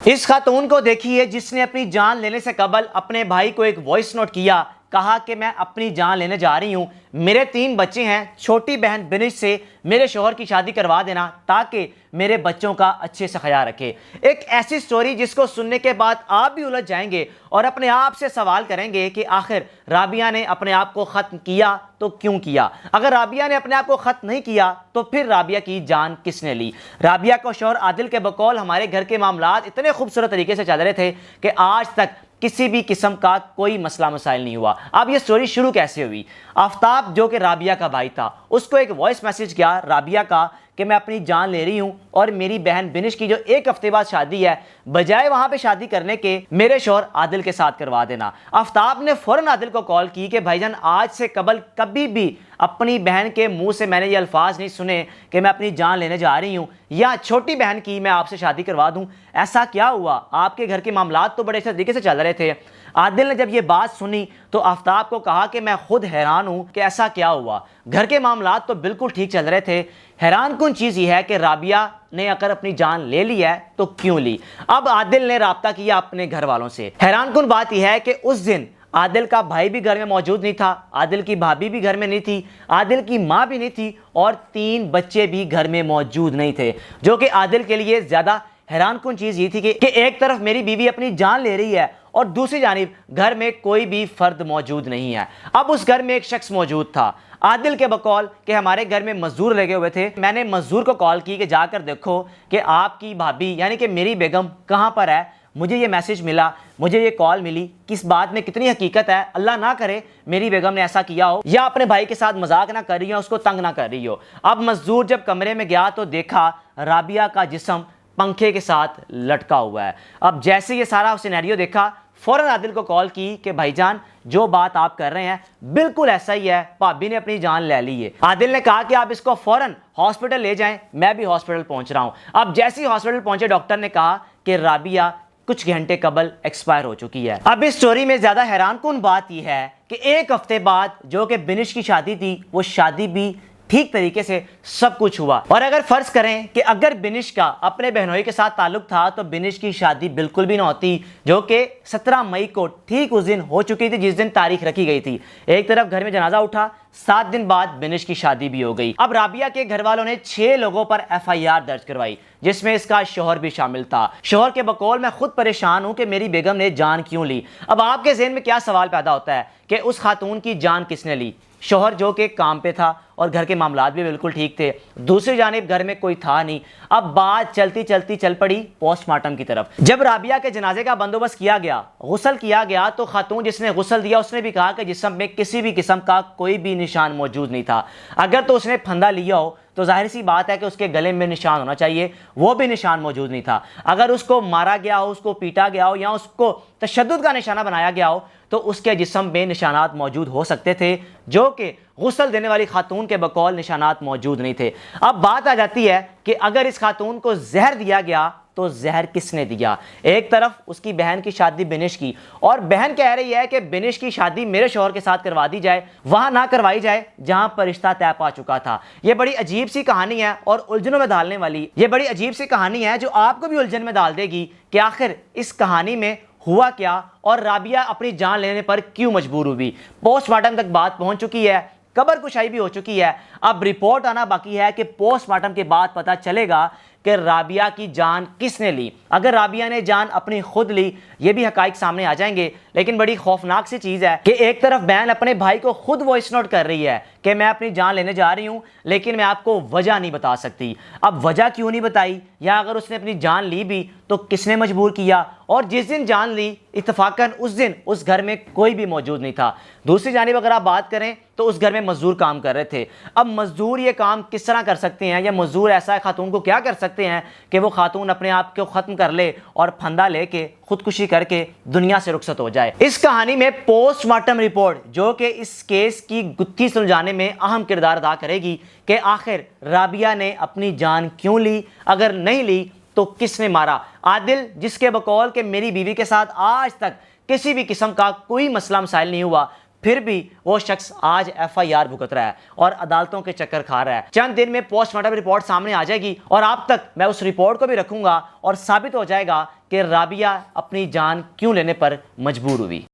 اس خاتون کو دیکھیے جس نے اپنی جان لینے سے قبل اپنے بھائی کو ایک وائس نوٹ کیا، کہا کہ میں اپنی جان لینے جا رہی ہوں، میرے 3 بچے ہیں، چھوٹی بہن بنش سے میرے شوہر کی شادی کروا دینا تاکہ میرے بچوں کا اچھے سے خیال رکھے۔ ایک ایسی سٹوری جس کو سننے کے بعد آپ بھی الجھ جائیں گے اور اپنے آپ سے سوال کریں گے کہ آخر رابعہ نے اپنے آپ کو ختم کیا تو کیوں کیا؟ اگر رابعہ نے اپنے آپ کو ختم نہیں کیا تو پھر رابعہ کی جان کس نے لی؟ رابعہ کو شوہر عادل کے بقول ہمارے گھر کے معاملات اتنے خوبصورت طریقے سے چل رہے تھے کہ آج تک کسی بھی قسم کا کوئی مسئلہ مسائل نہیں ہوا۔ اب یہ سٹوری شروع کیسے ہوئی؟ آفتاب جو کہ رابعہ کا بھائی تھا، اس کو ایک وائس میسج کیا رابعہ کا کہ میں اپنی جان لے رہی ہوں اور میری بہن بنش کی جو 1 ہفتے بعد شادی ہے، بجائے وہاں پہ شادی کرنے کے میرے شوہر عادل کے ساتھ کروا دینا۔ آفتاب نے فوراً عادل کو کال کی کہ بھائی جان آج سے قبل کبھی بھی اپنی بہن کے منہ سے میں نے یہ الفاظ نہیں سنے کہ میں اپنی جان لینے جا رہی ہوں یا چھوٹی بہن کی میں آپ سے شادی کروا دوں۔ ایسا کیا ہوا؟ آپ کے گھر کے معاملات تو بڑے اچھے طریقے سے چل رہے تھے۔ عادل نے جب یہ بات سنی تو آفتاب کو کہا کہ میں خود حیران ہوں کہ ایسا کیا ہوا، گھر کے معاملات تو بالکل ٹھیک چل رہے تھے، حیران کن چیز یہ ہے کہ رابعہ نے اگر اپنی جان لے لی ہے تو کیوں لی؟ اب عادل نے رابطہ کیا اپنے گھر والوں سے۔ حیران کن بات یہ ہے کہ اس دن عادل کا بھائی بھی گھر میں موجود نہیں تھا، عادل کی بھابھی بھی گھر میں نہیں تھی، عادل کی ماں بھی نہیں تھی اور 3 بچے بھی گھر میں موجود نہیں تھے، جو کہ عادل کے لیے زیادہ حیران کن چیز یہ تھی کہ ایک طرف میری بیوی اپنی جان لے رہی ہے اور دوسری جانب گھر میں کوئی بھی فرد موجود نہیں ہے۔ اب اس گھر میں ایک شخص موجود تھا، عادل کے بقول کہ ہمارے گھر میں مزدور لگے ہوئے تھے، میں نے مزدور کو کال کی کہ جا کر دیکھو کہ آپ کی بھابھی یعنی کہ میری بیگم کہاں پر ہے، مجھے یہ میسج ملا، مجھے یہ کال ملی، کس بات میں کتنی حقیقت ہے، اللہ نہ کرے میری بیگم نے ایسا کیا ہو یا اپنے بھائی کے ساتھ مذاق نہ کر رہی ہو، اس کو تنگ نہ کر رہی ہو۔ اب مزدور جب کمرے میں گیا تو دیکھا رابعہ کا جسم پنکھے کے ساتھ لٹکا ہوا ہے۔ اب جیسے یہ سارا سینیریو دیکھا فوراً عادل کو کال کی کہ بھائی جان جو بات آپ کر رہے ہیں بالکل ایسا ہی ہے، بھابی نے اپنی جان لے لی ہے۔ عادل نے کہا کہ آپ اس کو فوراً ہاسپٹل لے جائیں، میں بھی ہاسپٹل پہنچ رہا ہوں۔ اب جیسے ہی ہاسپٹل پہنچے ڈاکٹر نے کہا کہ رابعہ کچھ گھنٹے قبل ایکسپائر ہو چکی ہے۔ اب اس سٹوری میں زیادہ حیران کن بات یہ ہے کہ 1 ہفتے بعد جو کہ بنش کی شادی تھی وہ شادی بھی ٹھیک طریقے سے سب کچھ ہوا۔ اور اگر فرض کریں کہ اگر بنش کا اپنے بہنوئی کے ساتھ تعلق تھا تو بنش کی شادی بالکل بھی نہ ہوتی، جو کہ 17 مئی کو ٹھیک اس دن ہو چکی تھی جس دن تاریخ رکھی گئی تھی۔ ایک طرف گھر میں جنازہ اٹھا، 7 دن بعد بنش کی شادی بھی ہو گئی۔ اب رابعہ کے گھر والوں نے 6 لوگوں پر FIR درج کروائی جس میں اس کا شوہر بھی شامل تھا۔ شوہر کے بقول میں خود پریشان ہوں کہ میری بیگم نے جان کیوں لی۔ اب آپ کے ذہن میں کیا سوال پیدا ہوتا ہے کہ اس خاتون کی جان کس نے لی؟ شوہر جو کہ کام پہ تھا اور گھر کے معاملات بھی بالکل ٹھیک تھے، دوسری جانب گھر میں کوئی تھا نہیں۔ اب بات چلتی چلتی چل پڑی پوسٹ مارٹم کی طرف۔ جب رابعہ کے جنازے کا بندوبست کیا گیا، غسل کیا گیا، تو خاتون جس نے غسل دیا اس نے بھی کہا کہ جسم میں کسی بھی قسم کا کوئی بھی نشان موجود نہیں تھا۔ اگر تو اس نے پھندا لیا ہو تو ظاہر سی بات ہے کہ اس کے گلے میں نشان ہونا چاہیے، وہ بھی نشان موجود نہیں تھا۔ اگر اس کو مارا گیا ہو، اس کو پیٹا گیا ہو یا اس کو تشدد کا نشانہ بنایا گیا ہو تو اس کے جسم میں نشانات موجود ہو سکتے تھے، جو کہ غسل دینے والی خاتون کے بقول نشانات موجود نہیں تھے۔ اب بات آ جاتی ہے کہ اگر اس خاتون کو زہر دیا گیا تو زہر کس نے دیا؟ ایک طرف اس کی بہن کی شادی بنش کی، اور بہن کہہ رہی ہے کہ بنش کی شادی میرے شوہر کے ساتھ کروا دی جائے، وہاں نہ کروائی جائے جہاں پر رشتہ طے پا چکا تھا۔ یہ بڑی عجیب سی کہانی ہے اور الجھنوں میں ڈالنے والی، یہ بڑی عجیب سی کہانی ہے جو آپ کو بھی الجھن میں ڈال دے گی کہ آخر اس کہانی میں ہوا کیا اور رابعہ اپنی جان لینے پر کیوں مجبور ہوئی۔ پوسٹ مارٹم تک بات پہنچ چکی ہے، قبر کشائی بھی ہو چکی ہے، اب رپورٹ آنا باقی ہے کہ پوسٹ مارٹم کے بعد پتہ چلے گا کہ رابعہ کی جان کس نے لی۔ اگر رابعہ نے جان اپنی خود لی یہ بھی حقائق سامنے آ جائیں گے، لیکن بڑی خوفناک سی چیز ہے کہ ایک طرف بہن اپنے بھائی کو خود وائس نوٹ کر رہی ہے کہ میں اپنی جان لینے جا رہی ہوں لیکن میں آپ کو وجہ نہیں بتا سکتی۔ اب وجہ کیوں نہیں بتائی، یا اگر اس نے اپنی جان لی بھی تو کس نے مجبور کیا؟ اور جس دن جان لی اتفاقاً اس دن اس گھر میں کوئی بھی موجود نہیں تھا۔ دوسری جانب اگر آپ بات کریں تو اس گھر میں مزدور کام کر رہے تھے۔ اب مزدور یہ کام کس طرح کر سکتے ہیں، یا مزدور ایسا ہے خاتون کو کیا کر سکتے ہیں کہ وہ خاتون اپنے آپ کو ختم کر لے اور پھندا لے کے خودکشی کر کے دنیا سے رخصت ہو جائے؟ اس کہانی میں پوسٹ مارٹم رپورٹ جو کہ اس کیس کی گتھی سلجھانے میں اہم کردار ادا کرے گی کہ آخر رابعہ نے اپنی جان کیوں لی، اگر نہیں لی تو کس نے مارا۔ عادل جس کے بقول کہ میری بیوی کے ساتھ آج تک کسی بھی قسم کا کوئی مسئلہ مسائل نہیں ہوا، پھر بھی وہ شخص آج FIR بھگت رہا ہے اور عدالتوں کے چکر کھا رہا ہے۔ چند دن میں پوسٹ مارٹم رپورٹ سامنے آ جائے گی اور آپ تک میں اس رپورٹ کو بھی رکھوں گا اور ثابت ہو جائے گا کہ رابعہ اپنی جان کیوں لینے پر مجبور ہوئی۔